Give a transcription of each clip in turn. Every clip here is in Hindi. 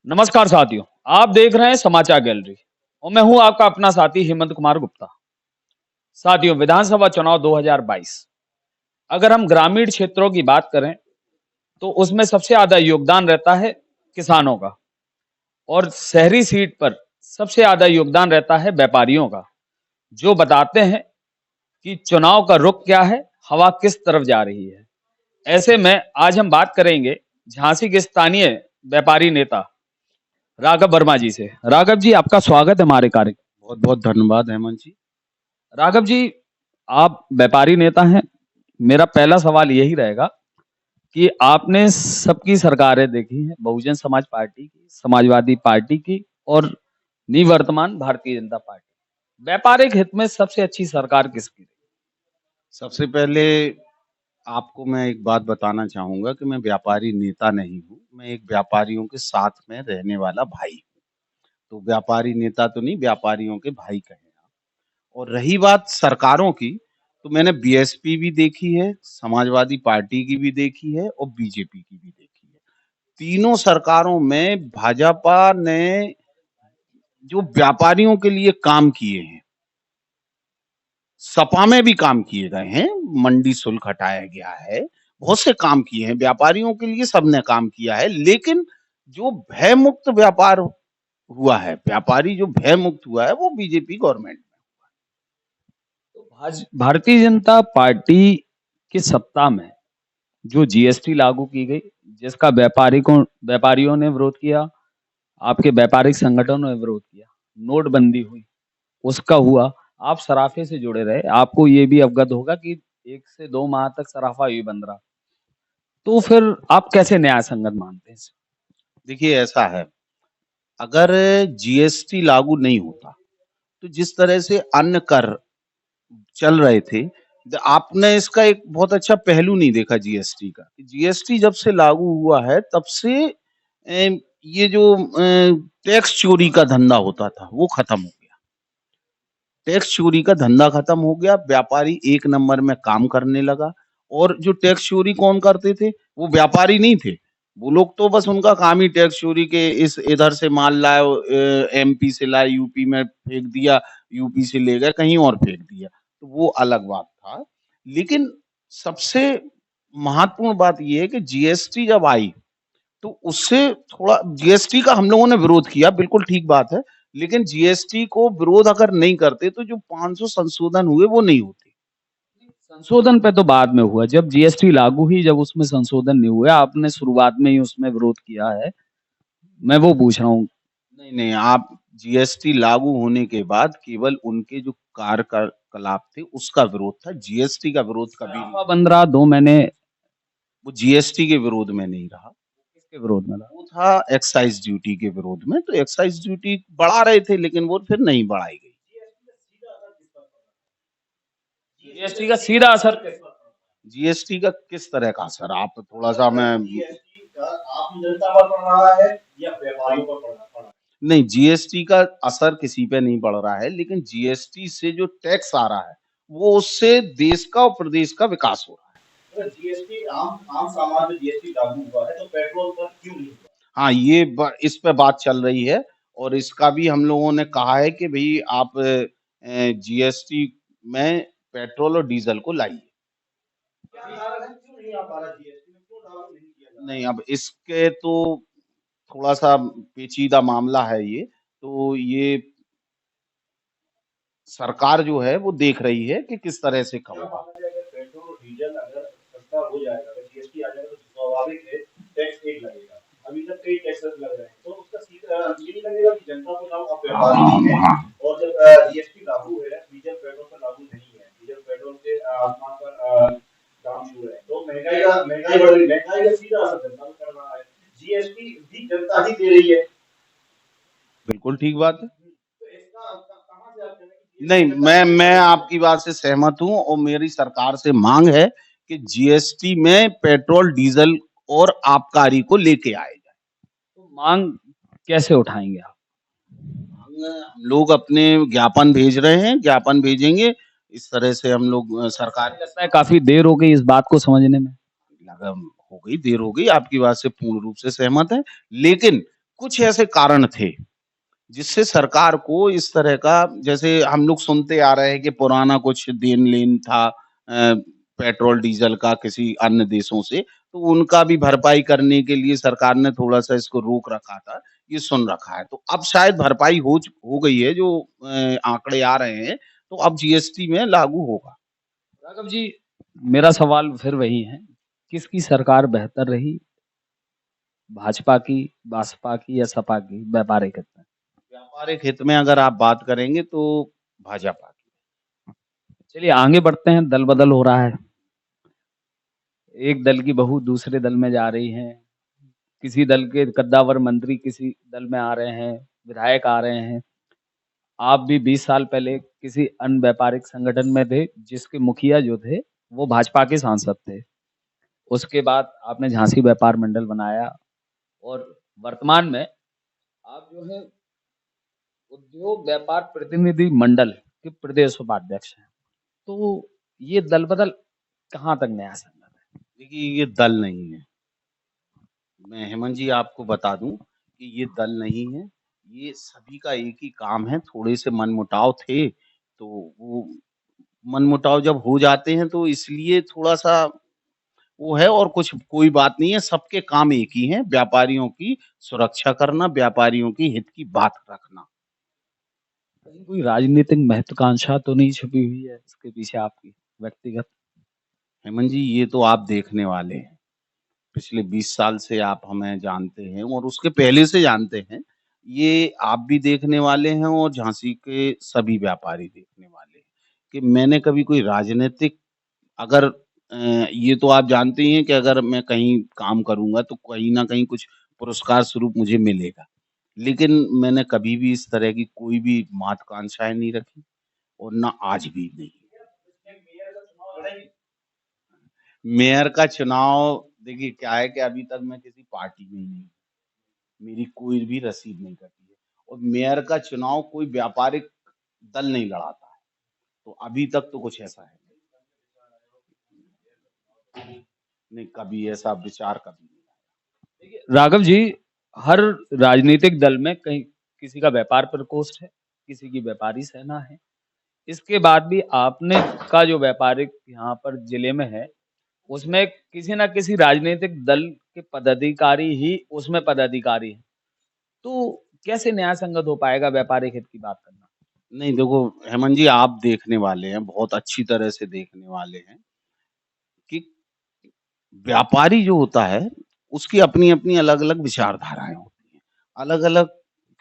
नमस्कार साथियों, आप देख रहे हैं समाचार गैलरी और मैं हूं आपका अपना साथी हेमंत कुमार गुप्ता। साथियों, विधानसभा चुनाव 2022 अगर हम ग्रामीण क्षेत्रों की बात करें तो उसमें सबसे ज्यादा योगदान रहता है किसानों का और शहरी सीट पर सबसे ज्यादा योगदान रहता है व्यापारियों का, जो बताते हैं कि चुनाव का रुख क्या है, हवा किस तरफ जा रही है। ऐसे में आज हम बात करेंगे झांसी के स्थानीय व्यापारी नेता राघव वर्मा जी से। राघव जी, आपका स्वागत है हमारे कार्य। बहुत बहुत धन्यवाद हेमंत जी। राघव जी, आप व्यापारी नेता हैं। मेरा पहला सवाल यही रहेगा कि आपने सबकी सरकारें देखी हैं, बहुजन समाज पार्टी की, समाजवादी पार्टी की और निवर्तमान भारतीय जनता पार्टी। व्यापारिक हित में सबसे अच्छी सरकार किसकी रही? सबसे पहले आपको मैं एक बात बताना चाहूँगा कि मैं व्यापारी नेता नहीं हूँ, मैं एक व्यापारियों के साथ में रहने वाला भाई हूँ। तो व्यापारी नेता तो नहीं, व्यापारियों के भाई कहें आप। और रही बात सरकारों की, तो मैंने बीएसपी भी देखी है, समाजवादी पार्टी की भी देखी है और बीजेपी की भी देखी है। तीनों सरकारों में भाजपा ने जो व्यापारियों के लिए काम किए हैं, सपा में भी काम किए गए हैं, मंडी शुल्क हटाया गया है, बहुत से काम किए हैं, व्यापारियों के लिए सबने काम किया है, लेकिन जो भय मुक्त व्यापार हुआ है, व्यापारी जो भय मुक्त हुआ है, वो बीजेपी गवर्नमेंट में। तो भारतीय जनता पार्टी की सत्ता में जो जीएसटी लागू की गई, जिसका व्यापारियों ने विरोध किया, आपके व्यापारिक संगठनों ने विरोध किया, नोटबंदी हुई, उसका हुआ, आप सराफे से जुड़े रहे, आपको ये भी अवगत होगा कि 1 से 2 माह तक सराफा ही बंद रहा। तो फिर आप कैसे न्याय संगत मानते हैं इसे? देखिए ऐसा है, अगर जीएसटी लागू नहीं होता, तो जिस तरह से अन्य कर चल रहे थे, आपने इसका एक बहुत अच्छा पहलू नहीं देखा जीएसटी का। जीएसटी जब से लागू हुआ है, तब से ये जो टैक्स चोरी का धंधा होता था, वो खत्म हो गया। टैक्स चोरी का धंधा खत्म हो गया, व्यापारी एक नंबर में काम करने लगा। और जो टैक्स चोरी कौन करते थे, वो व्यापारी नहीं थे, वो लोग तो बस उनका काम ही टैक्स चोरी के, इस इधर से माल लाए, एमपी से लाए, यूपी में फेंक दिया, यूपी से ले गए कहीं और फेंक दिया, तो वो अलग बात था। लेकिन सबसे महत्वपूर्ण बात ये है कि जीएसटी जब आई, तो उससे थोड़ा, जीएसटी का हम लोगों ने विरोध किया, बिल्कुल ठीक बात है, लेकिन जीएसटी को विरोध अगर नहीं करते तो जो 500 संशोधन हुए वो नहीं होते। संशोधन पे तो बाद में हुआ, जब जीएसटी लागू हुई, जब उसमें संशोधन नहीं हुआ, आपने शुरुआत में ही उसमें विरोध किया है, मैं वो पूछ रहा हूँ। नहीं नहीं, आप जीएसटी लागू होने के बाद केवल उनके जो कार्यकलाप थे उसका विरोध था, जीएसटी का विरोध कभी नहीं। सराफा बंद रहा 2 महीने, वो जीएसटी के विरोध में नहीं रहा, किसके विरोध में रहा? वो था एक्साइज ड्यूटी के विरोध में। तो एक्साइज ड्यूटी बढ़ा रहे थे, लेकिन वो फिर नहीं बढ़ाई गई। जीएसटी का सीधा असर किस पर पड़ा? जीएसटी का किस तरह का असर, आप थोड़ा सा मैं जीएसटी का आम जनता पर पड़ रहा है या व्यापारियों पर पड़ रहा है? नहीं, जीएसटी का असर किसी पे नहीं पड़ रहा है, लेकिन जीएसटी से जो टैक्स आ रहा है, वो उससे देश का और प्रदेश का विकास हो रहा है। अगर जीएसटी आम आम सामान पे जीएसटी लागू हुआ है तो पेट्रोल पर क्यों नहीं हुआ? हाँ, इस पे बात चल रही है और इसका भी हम लोगों ने कहा है कि भई आप जीएसटी में पेट्रोल और डीजल को लाइए। क्या कारण है, क्यों नहीं आ पा रहा जीएसटी में, क्यों लागू नहीं किया जा रहा? नहीं, अब इसके तो थोड़ा-सा पेचीदा मामला है ये, तो ये सरकार जो है वो देख रही है कि किस तरह से कम क्या होगा। माना जाए, अगर पेट्रोल और डीजल अगर सस्ता हो जाएगा, अगर जीएसटी आ जाएगा तो स्वाभाविक है टैक्स एक लगेगा। अभी तक कई टैक्सेस लग रहे हैं, तो उसका सीधा ये नहीं लगेगा कि जनता को लाभ, आप व्यापारी नहीं है और जब जीएसटी लागू है, डीजल पेट्रोल पर लागू नहीं है, डीजल पेट्रोल के आसमान पर दाम छू रहे हैं, तो महंगाई बढ़ रही है, महंगाई का सीधा असर जनता पर पड़ रहा है। जीएसटी भी जनता ही दे रही है। बिल्कुल ठीक बात है। तो इसका कहाँ से आप कहेंगे कि नहीं, जीएसटी मैं आपकी बात से सहमत हूँ और मेरी सरकार से मांग है कि जीएसटी में पेट्रोल, डीजल और आबकारी को लेके आए जाए। तो मांग कैसे उठाएंगे आप? हम लोग अपने ज्ञापन भेज रहे हैं, ज्ञापन भेजेंगे, इस तरह से हम लोग सरकार। लगता है काफी देर हो गई इस बात को समझने में। लगा हो गई, देर हो गई, आपकी बात से पूर्ण रूप से सहमत है, लेकिन कुछ ऐसे कारण थे जिससे सरकार को इस तरह का, जैसे हम लोग सुनते आ रहे हैं कि पुराना कुछ देन-लेन था पेट्रोल डीजल का किसी अन्य देशों से, तो उनका भी भरपाई करने के लिए सरकार ने थोड़ा-सा इसको रोक रखा था, ये सुन रखा है। तो अब शायद भरपाई हो गई है, जो आंकड़े आ रहे हैं, तो अब जीएसटी में लागू होगा। राघव जी, मेरा सवाल फिर वही है, किसकी सरकार बेहतर रही? भाजपा की, बसपा की या सपा की व्यापारिक हित में? व्यापारिक हित में अगर आप बात करेंगे तो भाजपा की। चलिए आगे बढ़ते हैं, दल-बदल हो रहा है। एक दल की बहू दूसरे दल में जा रही है, किसी दल के कद्दावर मंत्री किसी दल में आ रहे हैं, विधायक आ रहे हैं। आप भी 20 साल पहले किसी अन्य व्यापारिक संगठन में थे, जिसके मुखिया जो थे, वो भाजपा के सांसद थे। उसके बाद आपने झांसी व्यापार मंडल बनाया और वर्तमान में आप जो है उद्योग व्यापार प्रतिनिधि मंडल के प्रदेश उपाध्यक्ष हैं। तो ये दल-बदल कहाँ तक न्याय संगत है? देखिए, ये दल नहीं है। मैं हेमंत जी आपको बता दूँ कि ये दल नहीं है, ये सभी का एक ही काम है, थोड़े से मनमुटाव थे, तो वो मनमुटाव जब हो जाते हैं तो इसलिए थोड़ा-सा वो है, और कुछ कोई बात नहीं है, सबके काम एक ही हैं, व्यापारियों की सुरक्षा करना, व्यापारियों की हित की बात रखना। कहीं कोई राजनीतिक महत्वाकांक्षा तो नहीं छुपी हुई है इसके पीछे आपकी व्यक्तिगत? हेमंत जी, ये तो आप देखने वाले हैं। पिछले 20 साल से आप हमें जानते हैं और उसके पहले से जानते हैं। ये आप भी देखने वाले हैं और झांसी के सभी व्यापारी देखने वाले हैं कि मैंने कभी कोई राजनीतिक, अगर ये तो आप जानते ही हैं कि अगर मैं कहीं काम करूँगा तो कहीं न कहीं कुछ पुरस्कार स्वरूप मुझे मिलेगा। लेकिन मैंने कभी भी इस तरह की कोई भी महत्वाकांक्षाएँ नहीं रखी और ना आज भी नहीं। मेयर का चुनाव देखिए क्या है कि अभी तक मैं किसी पार्टी में ही नहीं हूँ। मेरी कोई भी रसीद नहीं कटी है और मेयर का चुनाव कोई व्यापारिक दल नहीं लड़ाता है। तो अभी तक तो कुछ ऐसा है नहीं, कभी ऐसा विचार कभी नहीं आया। देखिए राघव जी, हर राजनीतिक दल में कहीं किसी का व्यापार प्रकोष्ठ है, किसी की व्यापारी सेना है। इसके बाद भी आपने का जो व्यापारिक यहाँ पर जिले में है, उसमें किसी न किसी राजनीतिक दल के पदाधिकारी ही उसमें पदाधिकारी हैं। तो कैसे न्याय संगत हो पाएगा व्यापारिक हित की बात करना? नहीं देखो हेमंत जी, आप देखने वाले हैं, बहुत अच्छी तरह से देखने वाले हैं कि व्यापारी जो होता है, उसकी अपनी-अपनी अलग-अलग विचारधाराएँ होती हैं। अलग-अलग,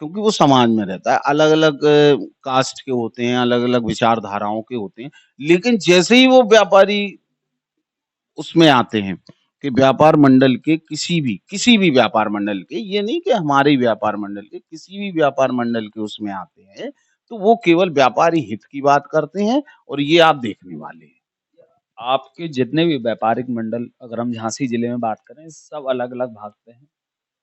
क्योंकि वो समाज में रहता है, अलग-अलग कास्ट के होते हैं, अलग-अलग विचारधाराओं के होते हैं। लेकिन जैसे ही वो व्यापारी उसमें आते हैं कि व्यापार मंडल के किसी भी व्यापार मंडल के, ये नहीं कि हमारे ही व्यापार मंडल के, किसी भी व्यापार मंडल के उसमें आते हैं, तो वो केवल व्यापारी हित की बात करते हैं और ये आप देखने वाले हैं। आपके जितने भी व्यापारिक मंडल अगर हम झांसी जिले में बात करें, सब अलग-अलग भागते हैं।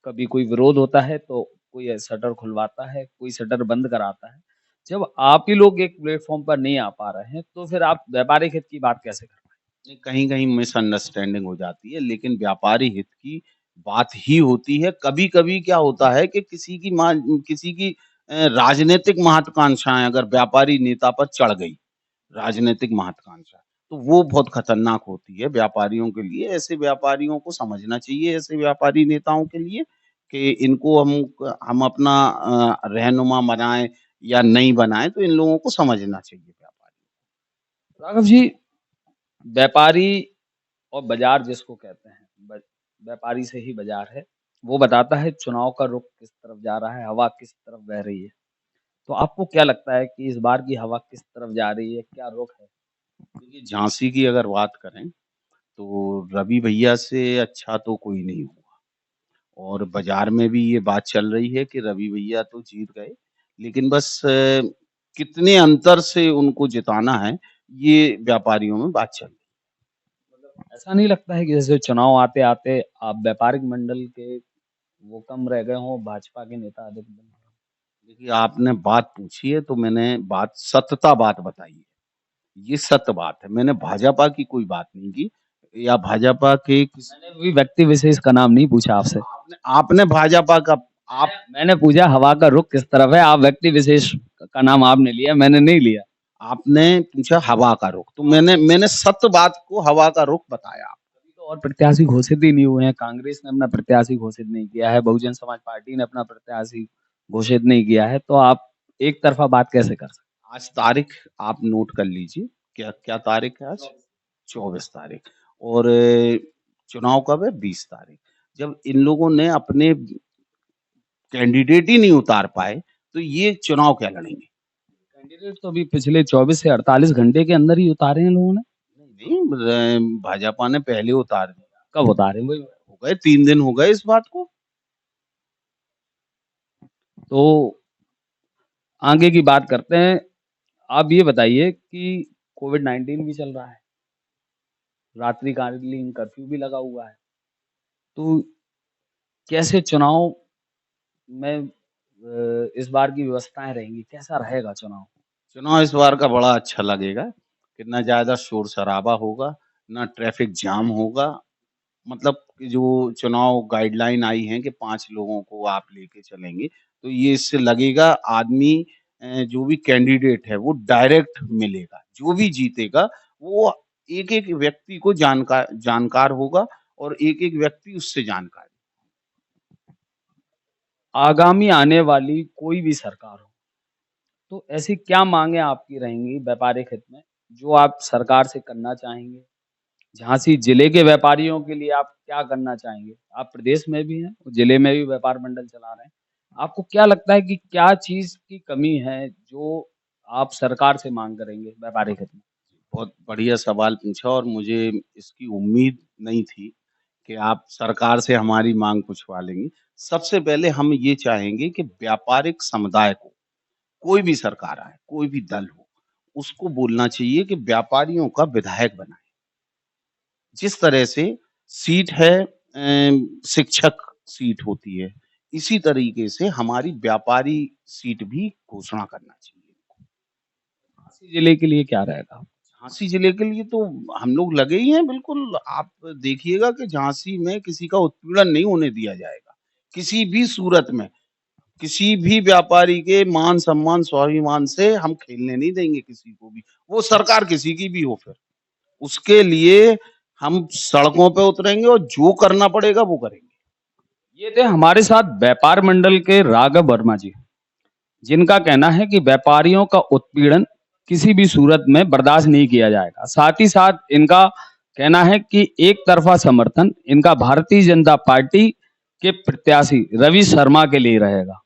कभी कोई विरोध होता है तो कोई शटर खुलवाता है, कोई शटर बंद कराता है। जब आप ही लोग एक प्लेटफ़ॉर्म पर नहीं आ पा रहे हैं, तो फिर आप व्यापारिक हित की बात कैसे कर पाएँ? नहीं, कहीं-कहीं मिसअंडरस्टैंडिंग हो जाती है, लेकिन व्यापारी हित की बात ही होती है। कभी-कभी क्या होता है कि किसी की राजनीतिक महत्वाकांक्षाएँ अगर व्यापारी नेता पर चढ़ गई, राजनीतिक महत्वाकांक्षा, तो वो बहुत खतरनाक होती है व्यापारियों के लिए। ऐसे व्यापारियों को समझना चाहिए, ऐसे व्यापारी नेताओं के लिए कि इनको हम अपना रहनुमा बनाएँ या नहीं बनाएँ, तो इन लोगों को समझना चाहिए व्यापारी। राघव जी, व्यापारी और बाज़ार जिसको कहते हैं, ब व्यापारी से ही बाज़ार है। वो बताता है चुनाव का रुख किस तरफ जा रहा है, हवा किस तरफ बह रही है। तो आपको क्या लगता है कि इस बार की हवा किस तरफ जा रही है? क्या रुख है? देखिए, झांसी की अगर बात करें, तो रवि भैया से अच्छा तो कोई नहीं हुआ और बाज़ार में भी ये बात चल रही है कि रवि भैया तो जीत गए, लेकिन बस कितने अंतर से उनको जिताना है, ये व्यापारियों में बात चल रही है। ऐसा नहीं लगता है कि जैसे चुनाव आते-आते आप व्यापारिक मंडल के वो कम रह गए हों, भाजपा के नेता अधिक बन गए हों? देखिए, आपने बात पूछी है, तो मैंने सत्यता बात बताई है। ये सत्य बात है, मैंने भाजपा की कोई बात नहीं की या भाजपा के किस मैंने भी व्यक्ति विशेष का नाम नहीं पूछा आपसे। आपने आपने भाजपा का आप मैंने पूछा हवा का रुख किस तरफ है, आप व्यक्ति विशेष का नाम आपने लिया, मैंने नहीं लिया। आपने पूछा हवा का रुख, तो मैंने सत्य बात को हवा का रुख बताया। तो और प्रत्याशी घोषित ही नहीं हुए हैं, कांग्रेस ने अपना प्रत्याशी घोषित नहीं किया है, बहुजन समाज पार्टी ने अपना प्रत्याशी घोषित नहीं किया है, तो आप एक तरफा बात कैसे कर सकते आज तारीख आप नोट कर लीजिए, क्या क्या तारीख है आज? 24 तारीख। और चुनाव कब है? 20 तारीख। जब इन लोगों ने अपने कैंडिडेट ही नहीं उतार पाए, तो ये चुनाव क्या लड़ेंगे? कैंडिडेट तो अभी पिछले 24 से 48 घंटे के अंदर ही उतारे हैं लोगों ने। नहीं, भाजपा ने पहले उतार दिया। कब उतारे? वही हो गए 3 दिन हो गए इस बात को। तो आगे की बात करते हैं। आप ये बताइए कि कोविड-19 भी चल रहा है, रात्रिकालीन कर्फ्यू भी लगा हुआ है, तो कैसे चुनाव में इस बार की व्यवस्थाएं रहेंगी, कैसा रहेगा चुनाव? चुनाव इस बार का बड़ा अच्छा लगेगा कि ना ज़्यादा शोर-शराबा होगा, ना ट्रैफिक जाम होगा। मतलब कि जो चुनाव गाइडलाइन आई है कि 5 लोगों को आप लेके चलेंगे, तो ये इससे लगेगा आदमी जो भी कैंडिडेट है वो डायरेक्ट मिलेगा। जो भी जीतेगा वो एक-एक व्यक्ति को जानकार होगा और एक-एक व्यक्ति उससे जानकार। आगामी आने वाली कोई भी सरकार हो, तो ऐसी क्या मांगे आपकी रहेंगी व्यापारिक हित में, जो आप सरकार से करना चाहेंगे? झांसी जिले के व्यापारियों के लिए आप क्या करना चाहेंगे? आप प्रदेश में भी हैं, जिले में भी व्यापार मंडल चला रहे हैं। आपको क्या लगता है कि क्या चीज़ की कमी है, जो आप सरकार से माँग करेंगे व्यापारिक हित में? बहुत बढ़िया सवाल पूछा और मुझे इसकी उम्मीद नहीं थी कि आप सरकार से हमारी माँग पूछवा लेंगी। सबसे पहले हम ये चाहेंगे कि व्यापारिक समुदाय को कोई भी सरकार आए, कोई भी दल हो, उसको बोलना चाहिए कि व्यापारियों का विधायक बनाएँ। जिस तरह से सीट है शिक्षक सीट होती है, इसी तरीके से हमारी व्यापारी सीट भी घोषणा करना चाहिए। झांसी जिले के लिए क्या रहेगा? झांसी जिले के लिए तो हम लोग लगे ही हैं बिल्कुल, आप देखिएगा कि झांसी में किसी का उत्पीड़न नहीं होने दिया जाएगा, किसी भी सूरत में। किसी भी व्यापारी के मान-सम्मान, स्वाभिमान से हम खेलने नहीं देंगे किसी को भी, वो सरकार किसी की भी हो फिर। उसके लिए हम सड़कों पे उतरेंगे और जो करना पड़ेगा वो करेंगे। ये थे हमारे साथ व्यापार मंडल के राघव वर्मा जी, जिनका कहना है कि व्यापारियों का उत्पीड़न किसी भी सूरत में बर्दाश्त नहीं किया जाएगा। साथ ही साथ इनका कहना है कि एक तरफा समर्थन इनका भारतीय जनता पार्टी के प्रत्याशी रवि शर्मा के लिए रहेगा।